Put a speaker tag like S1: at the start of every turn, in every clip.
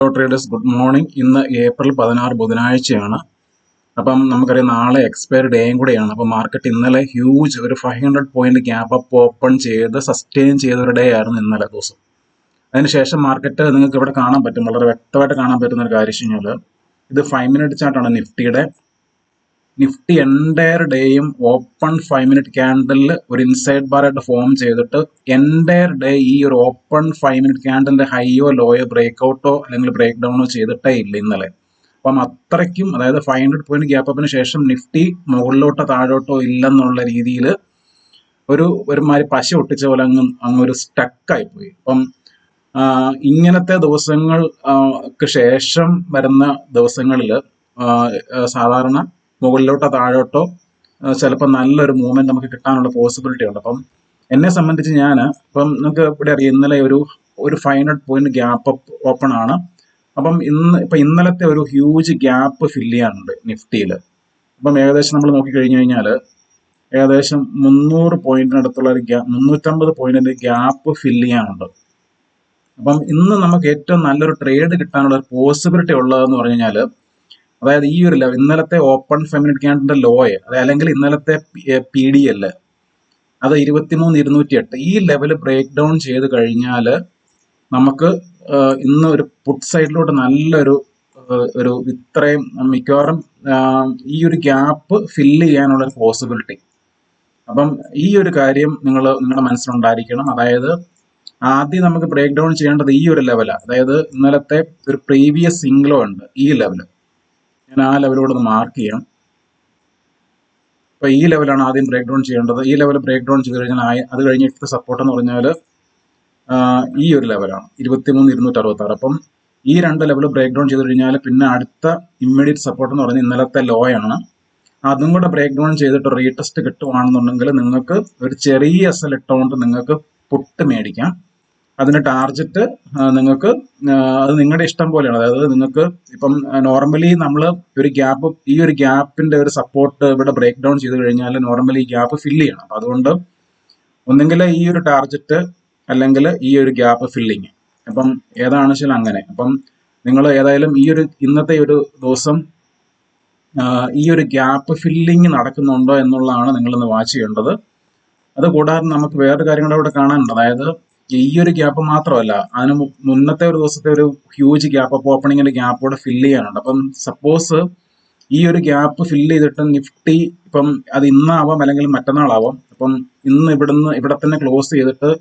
S1: Hello traders, good morning. ഇന്ന് April 16 ബുധനാഴ്ചയാണ്. അപ്പം നമുക്കറിയാം നാളെ എക്സ്പയറി ഡേയും കൂടെയാണ്. അപ്പം മാർക്കറ്റ് ഇന്നലെ ഹ്യൂജ് ഒരു 500 പോയിന്റ് ഗ്യാപ്പ് അപ്പ് ഓപ്പൺ ചെയ്ത് സസ്റ്റെയിൻ ചെയ്ത ഒരു ഡേ ആയിരുന്നു ഇന്നലെ ദിവസം. അതിനുശേഷം മാർക്കറ്റ് നിങ്ങൾക്ക് ഇവിടെ കാണാൻ പറ്റും, വളരെ വ്യക്തമായിട്ട് കാണാൻ പറ്റുന്ന ഒരു കാര്യം വെച്ച് കഴിഞ്ഞാൽ ഇത് 5 മിനിറ്റ് ചാർട്ടാണ് നിഫ്റ്റിയുടെ. നിഫ്റ്റി എൻറ്റയർ ഡേയും ഓപ്പൺ 5 മിനിറ്റ് ക്യാൻഡലിൽ ഒരു ഇൻസൈഡ് ബാർ ആയിട്ട് ഫോം ചെയ്തിട്ട് എൻറ്റയർ ഡേ ഈ ഒരു ഓപ്പൺ 5 മിനിറ്റ് ക്യാൻഡലിന്റെ ഹൈയോ ലോയോ ബ്രേക്ക്ഔട്ടോ അല്ലെങ്കിൽ ബ്രേക്ക് ഡൗണോ ചെയ്തിട്ടേ ഇല്ല ഇന്നലെ. അപ്പം അത്രയ്ക്കും, അതായത് 500 പോയിന്റ് ഗ്യാപ്പ് അപ്പിന് ശേഷം നിഫ്റ്റി മുകളിലോട്ടോ താഴോട്ടോ ഇല്ലെന്നുള്ള രീതിയിൽ ഒരുമാതിരി പശ ഒട്ടിച്ച പോലെ അങ്ങ് ഒരു സ്റ്റക്കായി പോയി. അപ്പം ഇങ്ങനത്തെ ദിവസങ്ങൾക്ക് ശേഷം വരുന്ന ദിവസങ്ങളിൽ സാധാരണ മുകളിലോട്ടോ താഴോട്ടോ ചിലപ്പോൾ നല്ലൊരു മൂവ്മെന്റ് നമുക്ക് കിട്ടാനുള്ള പോസിബിലിറ്റി ഉണ്ട്. അപ്പം എന്നെ സംബന്ധിച്ച് ഇപ്പം നിങ്ങൾക്ക് ഇവിടെ അറിയാം, ഇന്നലെ ഒരു 500 പോയിന്റ് ഗ്യാപ്പ് അപ്പ് ഓപ്പൺ ആണ്. അപ്പം ഇന്നലത്തെ ഒരു ഹ്യൂജ് ഗ്യാപ്പ് ഫില്ല് ചെയ്യാനുണ്ട് നിഫ്റ്റിയിൽ. അപ്പം ഏകദേശം നമ്മൾ നോക്കിക്കഴിഞ്ഞു കഴിഞ്ഞാൽ ഏകദേശം 300 പോയിന്റിനടുത്തുള്ള ഒരു 350 പോയിന്റിന്റെ ഗ്യാപ്പ് ഫില്ല് ചെയ്യാനുണ്ട്. അപ്പം ഇന്ന് നമുക്ക് ഏറ്റവും നല്ലൊരു ട്രേഡ് കിട്ടാനുള്ള ഒരു പോസിബിലിറ്റി ഉള്ളതെന്ന് പറഞ്ഞു കഴിഞ്ഞാൽ, അതായത് ഈ ഒരു ലെവൽ, ഇന്നലത്തെ ഓപ്പൺ 5 മിനിറ്റ് ക്യാൻഡലിന്റെ ലോയെ, അല്ലെങ്കിൽ ഇന്നലത്തെ PDL അത് 23,208, ഈ ലെവൽ ബ്രേക്ക് ഡൗൺ ചെയ്ത് കഴിഞ്ഞാൽ നമുക്ക് ഇന്ന് ഒരു പുട്ട് സൈഡിലോട്ട് നല്ലൊരു ഇത്രയും മിക്കവാറും ഈ ഒരു ഗ്യാപ്പ് ഫില്ല് ചെയ്യാനുള്ള ഒരു പോസിബിലിറ്റി. അപ്പം ഈ ഒരു കാര്യം നിങ്ങളുടെ മനസ്സിലുണ്ടായിരിക്കണം. അതായത് ആദ്യം നമുക്ക് ബ്രേക്ക് ഡൗൺ ചെയ്യേണ്ടത് ഈ ഒരു ലെവലാണ്. അതായത് ഇന്നലത്തെ ഒരു പ്രീവിയസ് സിംഗ്ലോ ഉണ്ട്, ഈ ലെവൽ. ഞാൻ ആ ലെവലോട് മാർക്ക് ചെയ്യാം. അപ്പൊ ഈ ലെവലാണ് ആദ്യം ബ്രേക്ക് ഡൗൺ ചെയ്യേണ്ടത്. ഈ ലെവൽ ബ്രേക്ക് ഡൗൺ ചെയ്ത് കഴിഞ്ഞാൽ അത് കഴിഞ്ഞിട്ട് സപ്പോർട്ട് എന്ന് പറഞ്ഞാൽ ഈ ഒരു ലെവലാണ് 23,266. അപ്പം ഈ രണ്ട് ലെവൽ ബ്രേക്ക് ഡൗൺ ചെയ്ത് കഴിഞ്ഞാൽ പിന്നെ അടുത്ത ഇമ്മീഡിയറ്റ് സപ്പോർട്ട് എന്ന് പറഞ്ഞാൽ ഇന്നലത്തെ ലോ ആണ്. അതും കൂടെ ബ്രേക്ക് ഡൗൺ ചെയ്തിട്ട് റീടെസ്റ്റ് കിട്ടുവാണെന്നുണ്ടെങ്കിൽ നിങ്ങൾക്ക് ഒരു ചെറിയ SL ഇട്ടുകൊണ്ട് നിങ്ങൾക്ക് പുട്ട് മേടിക്കാം. അതിന്റെ ടാർജറ്റ് നിങ്ങൾക്ക് അത് നിങ്ങളുടെ ഇഷ്ടം പോലെയാണ്. അതായത് നിങ്ങൾക്ക് ഇപ്പം നോർമലി നമ്മൾ ഈ ഒരു ഗ്യാപ്പിന്റെ ഒരു സപ്പോർട്ട് ഇവിടെ ബ്രേക്ക് ഡൗൺ ചെയ്ത് കഴിഞ്ഞാൽ നോർമലി ഈ ഗ്യാപ്പ് ഫില്ല് ചെയ്യണം. അപ്പം അതുകൊണ്ട് ഒന്നെങ്കിൽ ഈ ഒരു ടാർജറ്റ് അല്ലെങ്കിൽ ഈ ഒരു ഗ്യാപ്പ് ഫില്ലിങ്, അപ്പം ഏതാണെന്ന് വെച്ചാൽ അങ്ങനെ. അപ്പം നിങ്ങൾ ഏതായാലും ഇന്നത്തെ ഒരു ദിവസം ഈ ഒരു ഗ്യാപ്പ് ഫില്ലിങ് നടക്കുന്നുണ്ടോ എന്നുള്ളതാണ് നിങ്ങളിന്ന് വാച്ച് ചെയ്യേണ്ടത്. അത് കൂടാതെ നമുക്ക് വേറെ കാര്യങ്ങൾ ഇവിടെ കാണാനുണ്ട്. അതായത് ഈ ഒരു ഗ്യാപ്പ് മാത്രമല്ല, അതിന് മുന്നത്തെ ഒരു ദിവസത്തെ ഒരു ഹ്യൂജ് ഗ്യാപ്പ് അപ്പ് ഓപ്പണിങ്ങിന്റെ ഗ്യാപ്പ് കൂടെ ഫില്ല് ചെയ്യാനുണ്ട്. അപ്പം സപ്പോസ് ഈ ഒരു ഗ്യാപ്പ് ഫില്ല് ചെയ്തിട്ട് നിഫ്റ്റി ഇപ്പം അത് ഇന്നാവാം അല്ലെങ്കിൽ മറ്റന്നാളാവാം. അപ്പം ഇന്ന് ഇവിടെ തന്നെ ക്ലോസ് ചെയ്തിട്ട്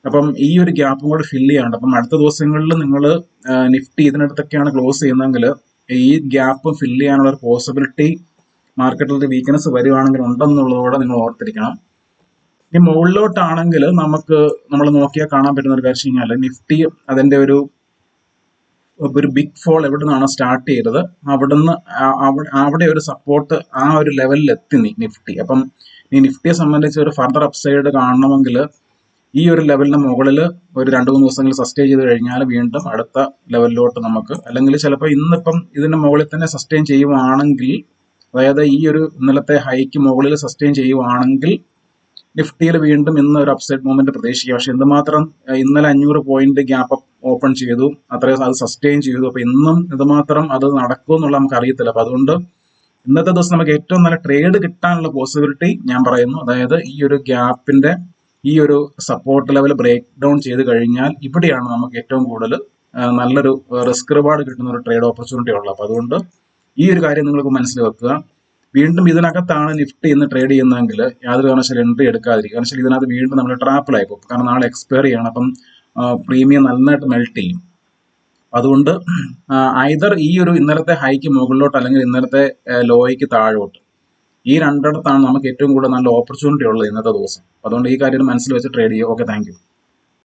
S1: അപ്പം ഈ ഒരു ഗ്യാപ്പും കൂടെ ഫില്ല് ചെയ്യാനുണ്ട്. അപ്പം അടുത്ത ദിവസങ്ങളിൽ നിങ്ങൾ നിഫ്റ്റി ഇതിനടുത്തൊക്കെയാണ് ക്ലോസ് ചെയ്യുന്നതെങ്കിൽ ഈ ഗ്യാപ്പ് ഫില്ല് ചെയ്യാനുള്ള ഒരു പോസിബിലിറ്റി മാർക്കറ്റിൽ വീക്ക്നെസ് വരുവാണെങ്കിൽ ഉണ്ടെന്നുള്ളതോടെ നിങ്ങൾ ഓർത്തിരിക്കണം. ഈ മുകളിലോട്ടാണെങ്കിൽ നമ്മൾ നോക്കിയാൽ കാണാൻ പറ്റുന്ന ഒരു കാര്യം കഴിഞ്ഞാൽ നിഫ്റ്റി അതിന്റെ ഒരു ബിഗ് ഫോൾ എവിടെ നിന്നാണ് സ്റ്റാർട്ട് ചെയ്തത്, അവിടെ ഒരു സപ്പോർട്ട് ആ ഒരു ലെവലിൽ എത്തി നിഫ്റ്റി. അപ്പം ഈ നിഫ്റ്റിയെ സംബന്ധിച്ച് ഒരു ഫർദർ അപ്സൈഡ് കാണണമെങ്കിൽ ഈ ഒരു ലെവലിന് മുകളിൽ ഒരു 2-3 ദിവസങ്ങൾ സസ്റ്റെയിൻ ചെയ്ത് കഴിഞ്ഞാൽ വീണ്ടും അടുത്ത ലെവലിലോട്ട് നമുക്ക്, അല്ലെങ്കിൽ ചിലപ്പോൾ ഇന്നിപ്പം ഇതിന്റെ മുകളിൽ തന്നെ സസ്റ്റെയിൻ ചെയ്യുവാണെങ്കിൽ, അതായത് ഈ ഒരു ഇന്നലത്തെ ഹൈക്ക് മുകളിൽ സസ്റ്റെയിൻ ചെയ്യുവാണെങ്കിൽ നിഫ്റ്റിയിൽ വീണ്ടും ഇന്ന് ഒരു അപ്സൈഡ് മൂവ്മെന്റ് പ്രതീക്ഷിക്കുക. പക്ഷെ എന്തുമാത്രം ഇന്നലെ 500 പോയിന്റ് ഗ്യാപ്പ് ഓപ്പൺ ചെയ്തു, അത്രയും അത് സസ്റ്റെയിൻ ചെയ്തു. അപ്പൊ ഇന്നും ഇതുമാത്രം അത് നടക്കുമെന്നുള്ള നമുക്ക് അറിയത്തില്ല. അപ്പൊ അതുകൊണ്ട് ഇന്നത്തെ ദിവസം നമുക്ക് ഏറ്റവും നല്ല ട്രേഡ് കിട്ടാനുള്ള പോസിബിലിറ്റി ഞാൻ പറയുന്നു. അതായത് ഈ ഒരു ഗ്യാപ്പിന്റെ ഈ ഒരു സപ്പോർട്ട് ലെവൽ ബ്രേക്ക് ഡൗൺ ചെയ്ത് കഴിഞ്ഞാൽ ഇവിടെയാണ് നമുക്ക് ഏറ്റവും കൂടുതൽ നല്ലൊരു റിസ്ക് റിവാർഡ് കിട്ടുന്ന ഒരു ട്രേഡ് ഓപ്പർച്യൂണിറ്റി ഉള്ളത്. അപ്പൊ അതുകൊണ്ട് ഈ ഒരു കാര്യം നിങ്ങൾക്ക് മനസ്സിൽ വെക്കുക. വീണ്ടും ഇതിനകത്താണ് നിഫ്റ്റി ഇന്ന് ട്രേഡ് ചെയ്യുന്നതെങ്കിൽ യാതൊരു കാരണവശാലും എൻട്രി എടുക്കാതിരിക്കുക. കാരണം ഇതിനകത്ത് വീണ്ടും നമ്മൾ ട്രാപ്പിലായി പോകും. കാരണം നാളെ എക്സ്പയർ ചെയ്യണം. അപ്പം പ്രീമിയം നന്നായിട്ട് മെൽറ്റ് ചെയ്യും. അതുകൊണ്ട് ഐദർ ഈ ഒരു ഇന്നലത്തെ ഹൈക്ക് മുകളിലോട്ട് അല്ലെങ്കിൽ ഇന്നലത്തെ ലോയ്ക്ക് താഴോട്ട്, ഈ രണ്ടിടത്താണ് നമുക്ക് ഏറ്റവും കൂടുതൽ നല്ല ഓപ്പർച്യൂണിറ്റി ഉള്ളത് ഇന്നത്തെ ദിവസം. അതുകൊണ്ട് ഈ കാര്യം മനസ്സിൽ വെച്ച് ട്രേഡ് ചെയ്യുക. Okay, thank you.